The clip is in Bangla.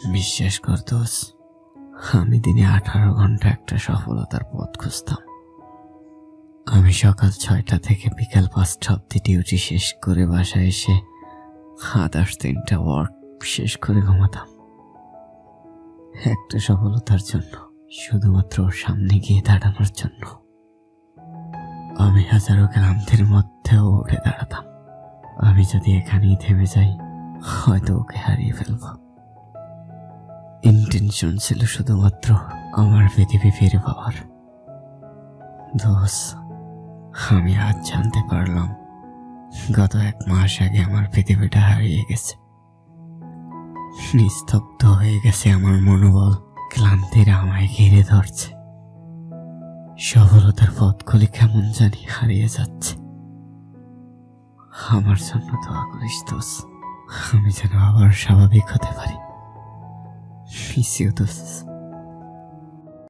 বিশ্বাস কর দোস্ত, আমি দিনে 18 ঘন্টা একটা সফলতার পথ খুঁজতাম। আমি সকাল 6টা থেকে বিকাল 5টা অব্দি ডিউটি শেষ করে বাসায় এসে 3টা ওয়ার্ক শেষ করে ঘুমাতাম একটা সফলতার জন্য, শুধুমাত্র ওর সামনে গিয়ে দাঁড়ানোর জন্য। আমি হাজারো ক্লান্তির মধ্যেও উঠে দাঁড়াতাম। আমি যদি এখানেই থেমে যাই, হয়তো ওকে হারিয়ে ফেলব। ইন্টেনশন ছিল শুধুমাত্র আমার পৃথিবী ফিরে পাওয়ার। দোস্ত, আমি আজ জানতে পারলাম গত 1 মাস আগে আমার পৃথিবীটা হারিয়ে গেছে। নিস্তব্ধ হয়ে গেছে আমার মনোবল, ক্লান্তিরা আমায় ঘিরে ধরছে। সফলতার পথগুলি কেমন জানি হারিয়ে যাচ্ছে। আমার জন্য দোয়া করিস দোস্ত, আমি যেন আবার স্বাভাবিক হতে পারি। মিস ইউ দোস্ত।